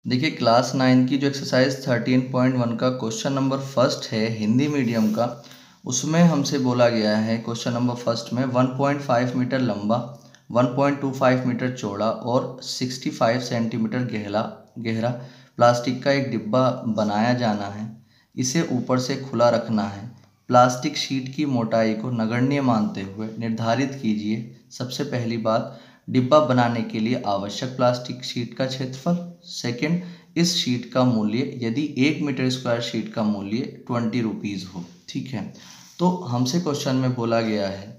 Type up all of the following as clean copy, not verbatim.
देखिए क्लास 9 की जो एक्सरसाइज 13.1 का क्वेश्चन नंबर फर्स्ट है हिंदी मीडियम का, उसमें हमसे बोला गया है क्वेश्चन नंबर फर्स्ट में 1.5 मीटर लंबा, 1.25 मीटर चौड़ा और 65 सेंटीमीटर गहरा प्लास्टिक का एक डिब्बा बनाया जाना है। इसे ऊपर से खुला रखना है। प्लास्टिक शीट की मोटाई को नगण्य मानते हुए निर्धारित कीजिए। सबसे पहली बात, डिब्बा बनाने के लिए आवश्यक प्लास्टिक शीट का क्षेत्रफल। सेकंड, इस शीट का मूल्य यदि 1 मीटर स्क्वायर शीट का मूल्य 20 रुपीज़ हो। ठीक है, तो हमसे क्वेश्चन में बोला गया है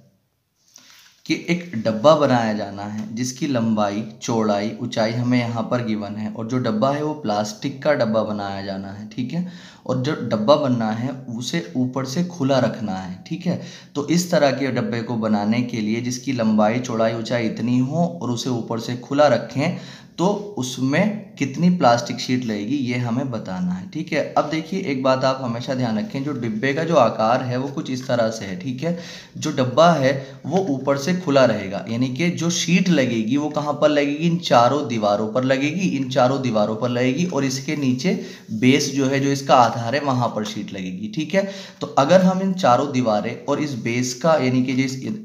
कि एक डब्बा बनाया जाना है जिसकी लंबाई, चौड़ाई, ऊंचाई हमें यहाँ पर गिवन है और जो डब्बा है वो प्लास्टिक का डब्बा बनाया जाना है। ठीक है, और जो डब्बा बनना है उसे ऊपर से खुला रखना है। ठीक है, तो इस तरह के डब्बे को बनाने के लिए जिसकी लंबाई, चौड़ाई, ऊंचाई इतनी हो और उसे ऊपर से खुला रखें तो उसमें कितनी प्लास्टिक शीट लगेगी ये हमें बताना है। ठीक है, अब देखिए एक बात आप हमेशा ध्यान रखें, जो डिब्बे का जो आकार है वो कुछ इस तरह से है। ठीक है, जो डब्बा है वो ऊपर से खुला रहेगा, यानी कि जो शीट लगेगी वो कहाँ पर लगेगी, इन चारों दीवारों पर लगेगी, इन चारों दीवारों पर लगेगी और इसके नीचे बेस जो है, जो इसका आधार है, वहां पर शीट लगेगी। ठीक है, तो अगर हम इन चारों दीवारें और इस बेस का यानी कि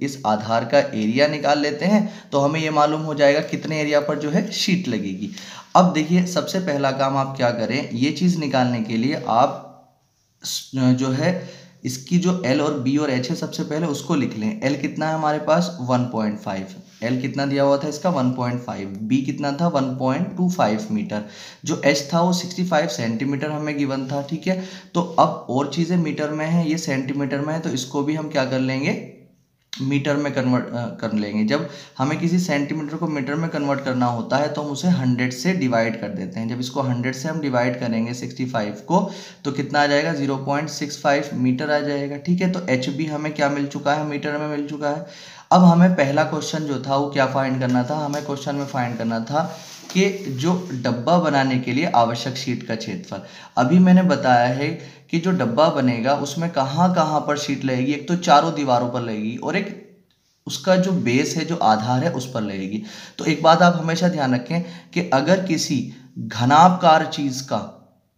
इस आधार का एरिया निकाल लेते हैं तो हमें ये मालूम हो जाएगा कितने एरिया पर जो है शीट लगेगी। अब देखिए सबसे पहला काम आप क्या करें, ये चीज़ निकालने के लिए आप जो है इसकी जो L और B और H है सबसे पहले उसको लिख लें। L कितना है हमारे पास 1.5, L कितना दिया हुआ था इसका 1.5, B कितना था 1.25 मीटर, जो H था वो 65 सेंटीमीटर हमें गिवन था। ठीक है, तो अब और चीज़ें मीटर में है, ये सेंटीमीटर में है, तो इसको भी हम क्या कर लेंगे, मीटर में कन्वर्ट कर लेंगे। जब हमें किसी सेंटीमीटर को मीटर में कन्वर्ट करना होता है तो हम उसे 100 से डिवाइड कर देते हैं। जब इसको 100 से हम डिवाइड करेंगे 65 को तो कितना आ जाएगा, 0.65 मीटर आ जाएगा। ठीक है, तो एच बी हमें क्या मिल चुका है, मीटर में मिल चुका है। अब हमें पहला क्वेश्चन जो था वो क्या फाइंड करना था, हमें क्वेश्चन में फाइंड करना था कि जो डब्बा बनाने के लिए आवश्यक शीट का क्षेत्रफल। अभी मैंने बताया है कि जो डब्बा बनेगा उसमें कहाँ कहाँ पर शीट लगेगी, एक तो चारों दीवारों पर लगेगी और एक उसका जो बेस है, जो आधार है, उस पर लगेगी। तो एक बात आप हमेशा ध्यान रखें कि अगर किसी घनाभकार चीज का,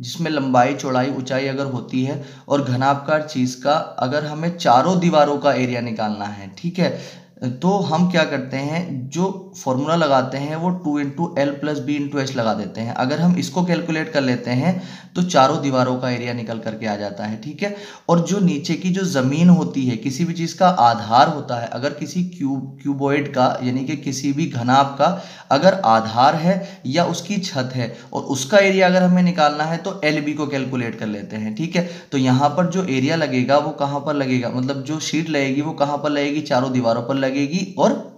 जिसमें लंबाई, चौड़ाई, ऊंचाई अगर होती है और घनाभकार चीज का अगर हमें चारों दीवारों का एरिया निकालना है, ठीक है, तो हम क्या करते हैं, जो फॉर्मूला लगाते हैं वो 2 × L + B × H लगा देते हैं। अगर हम इसको कैलकुलेट कर लेते हैं तो चारों दीवारों का एरिया निकल करके आ जाता है। ठीक है, और जो नीचे की जो जमीन होती है, किसी भी चीज का आधार होता है, अगर किसी क्यूबॉइड का यानी कि किसी भी घनाभ का अगर आधार है या उसकी छत है और उसका एरिया अगर हमें निकालना है तो LB को कैलकुलेट कर लेते हैं। ठीक है, तो यहाँ पर जो एरिया लगेगा वो कहाँ पर लगेगा, मतलब जो शीट लगेगी वो कहाँ पर लगेगी, चारों दीवारों पर लगेगी और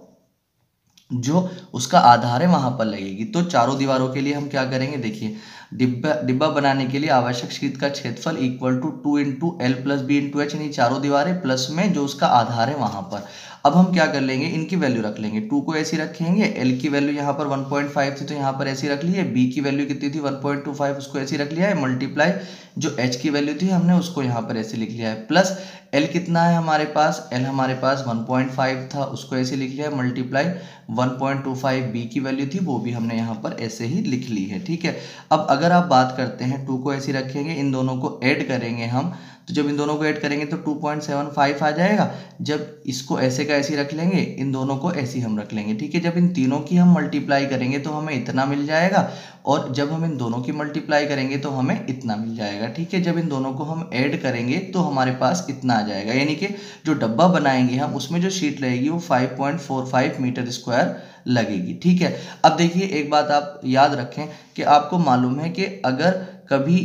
जो उसका आधार है वहां पर लगेगी। तो चारों दीवारों के लिए हम क्या करेंगे, देखिए डिब्बा बनाने के लिए आवश्यक शीट का क्षेत्रफल equal to 2 × L + B × H, यानी चारों दीवारें प्लस में जो उसका आधार है वहां पर। अब हम क्या कर लेंगे, इनकी वैल्यू रख लेंगे। 2 को ऐसी रखेंगे, L की वैल्यू यहाँ पर 1.5 थी तो यहाँ पर ऐसी रख ली है, B की वैल्यू कितनी थी 1.25, उसको ऐसी रख लिया है, मल्टीप्लाई जो H की वैल्यू थी हमने उसको यहाँ पर ऐसे लिख लिया है, प्लस L कितना है हमारे पास, L हमारे पास 1.5 था उसको ऐसे लिख लिया है, मल्टीप्लाई 1.25 B की वैल्यू थी वो भी हमने यहाँ पर ऐसे ही लिख ली है। ठीक है, अब अगर आप बात करते हैं 2 को ऐसे रखेंगे, इन दोनों को ऐड करेंगे हम, तो जब इन दोनों को ऐड करेंगे तो 2.75 आ जाएगा। जब इसको ऐसे का ऐसे रख लेंगे, इन दोनों को ऐसे हम रख लेंगे। ठीक है, जब इन तीनों की हम मल्टीप्लाई करेंगे तो हमें इतना मिल जाएगा और जब हम इन दोनों की मल्टीप्लाई करेंगे तो हमें इतना मिल जाएगा। ठीक है, जब इन दोनों को हम ऐड करेंगे तो हमारे पास इतना आ जाएगा, यानी कि जो डब्बा बनाएंगे हम उसमें जो शीट लगेगी वो 5.45 मीटर स्क्वायर लगेगी। ठीक है, अब देखिए एक बात आप याद रखें कि आपको मालूम है कि अगर कभी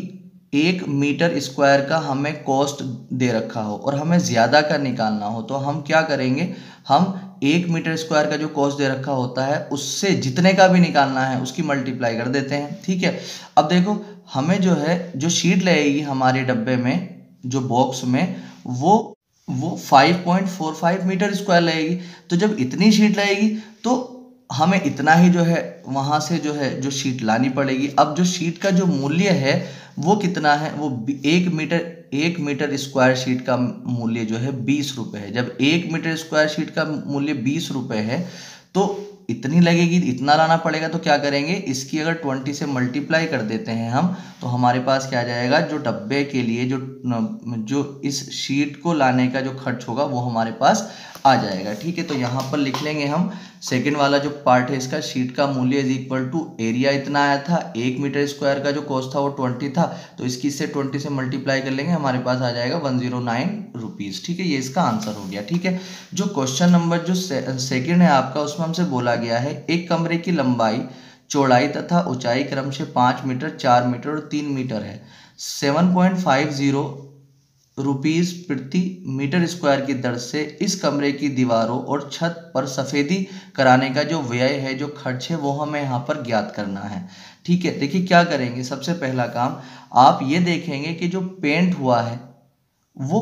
1 मीटर स्क्वायर का हमें कॉस्ट दे रखा हो और हमें ज़्यादा का निकालना हो तो हम क्या करेंगे, हम 1 मीटर स्क्वायर का जो कॉस्ट दे रखा होता है उससे जितने का भी निकालना है उसकी मल्टीप्लाई कर देते हैं। ठीक है, अब देखो हमें जो है जो शीट लगेगी हमारे डब्बे में, जो बॉक्स में, वो 5.45 मीटर स्क्वायर लगेगी। तो जब इतनी शीट लगेगी तो हमें इतना ही जो है वहां से जो है जो शीट लानी पड़ेगी। अब जो शीट का जो मूल्य है वो कितना है, वो 1 मीटर स्क्वायर शीट का मूल्य जो है 20 रुपये है। जब 1 मीटर स्क्वायर शीट का मूल्य 20 रुपये है तो इतनी लगेगी, इतना लाना पड़ेगा। तो क्या करेंगे, इसकी अगर 20 से मल्टीप्लाई कर देते हैं हम, तो हमारे पास क्या आ जाएगा, जो डब्बे के लिए जो इस शीट को लाने का जो खर्च होगा वो हमारे पास आ जाएगा। ठीक है, तो यहाँ पर लिख लेंगे हम सेकेंड वाला जो पार्ट है इसका, शीट का मूल्य इज इक्वल टू एरिया इतना आया था, 1 मीटर स्क्वायर का जो कॉस्ट था वो 20 था, तो इसकी से 20 से मल्टीप्लाई कर लेंगे, हमारे पास आ जाएगा 109 रुपीज़। ठीक है, ये इसका आंसर हो गया। ठीक है, जो क्वेश्चन नंबर जो सेकेंड है आपका, उसमें हमसे बोला गया है एक कमरे की लंबाई, चौड़ाई तथा ऊंचाई क्रम से 5 मीटर, 4 मीटर और 3 मीटर है। 7.50 रुपीज प्रति मीटर स्क्वायर की दर से इस कमरे की दीवारों और छत पर सफेदी कराने का जो व्यय है, जो खर्च है, वो हमें यहाँ पर ज्ञात करना है। ठीक है, देखिए क्या करेंगे, सबसे पहला काम आप ये देखेंगे कि जो पेंट हुआ है वो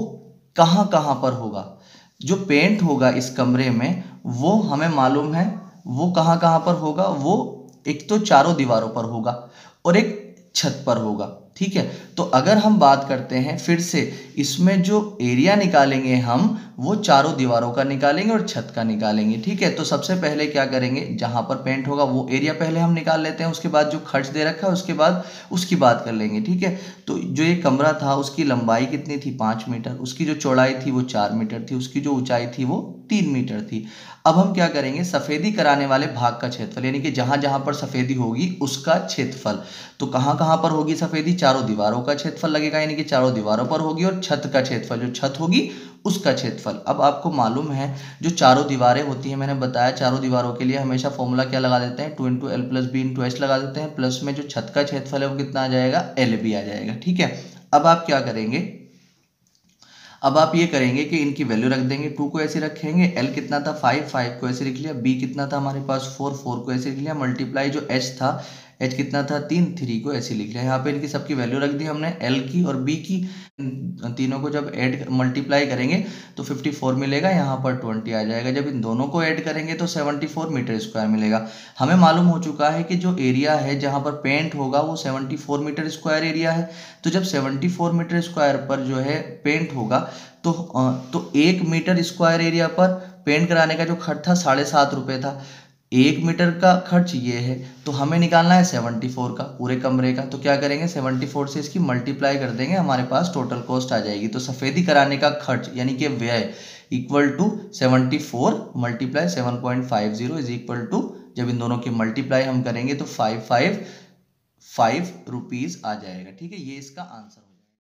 कहाँ कहाँ पर होगा। जो पेंट होगा इस कमरे में वो हमें मालूम है वो कहाँ कहाँ पर होगा, वो एक तो चारों दीवारों पर होगा और एक छत पर होगा। ठीक है, तो अगर हम बात करते हैं फिर से, इसमें जो एरिया निकालेंगे हम वो चारों दीवारों का निकालेंगे और छत का निकालेंगे। ठीक है, तो सबसे पहले क्या करेंगे, जहां पर पेंट होगा वो एरिया पहले हम निकाल लेते हैं, उसके बाद जो खर्च दे रखा है उसके बाद उसकी बात कर लेंगे। ठीक है, तो जो ये कमरा था उसकी लंबाई कितनी थी, 5 मीटर, उसकी जो चौड़ाई थी वो 4 मीटर थी, उसकी जो ऊंचाई थी वो 3 मीटर थी। अब हम क्या करेंगे, सफेदी कराने वाले भाग का क्षेत्रफल, यानी कि जहां जहां पर सफेदी होगी उसका क्षेत्रफल। तो कहां कहां पर होगी सफेदी, चारों दीवारों का क्षेत्रफल लगेगा, यानी कि चारों दीवारों पर होगी, और छत का क्षेत्रफल, जो छत होगी उसका क्षेत्रफल। अब आपको मालूम है जो चारों दीवारें होती हैं, मैंने बताया चारों दीवारों के लिए हमेशा फॉर्मूला क्या लगा देते हैं, 2 × L + B × H लगा देते हैं, प्लस में जो छत का क्षेत्रफल है वो कितना आ जाएगा, LB आ जाएगा। ठीक है, अब आप क्या करेंगे, अब आप ये करेंगे कि इनकी वैल्यू रख देंगे, 2 को ऐसे रखेंगे, L कितना था 5, 5 को ऐसे लिख लिया, B कितना था हमारे पास 4, 4 को ऐसे लिख लिया, मल्टीप्लाई जो H था, H कितना था 3, 3 को ऐसे लिख लिया। यहाँ पे इनकी सबकी वैल्यू रख दी हमने, L की और B की, तीनों को जब ऐड मल्टीप्लाई करेंगे तो 54 मिलेगा, यहाँ पर 20 आ जाएगा। जब इन दोनों को ऐड करेंगे तो 74 मीटर स्क्वायर मिलेगा। हमें मालूम हो चुका है कि जो एरिया है जहाँ पर पेंट होगा वो 74 मीटर स्क्वायर एरिया है। तो जब 74 मीटर स्क्वायर पर जो है पेंट होगा तो 1 मीटर स्क्वायर एरिया पर पेंट कराने का जो खर्च था 7.5 रुपये था। 1 मीटर का खर्च ये है, तो हमें निकालना है 74 का पूरे कमरे का। तो क्या करेंगे, 74 से इसकी मल्टीप्लाई कर देंगे, हमारे पास टोटल कॉस्ट आ जाएगी। तो सफेदी कराने का खर्च यानी कि व्यय equal to 74 multiply 7.50 is equal to, जब इन दोनों की मल्टीप्लाई हम करेंगे तो 555 रुपीज आ जाएगा। ठीक है, ये इसका आंसर।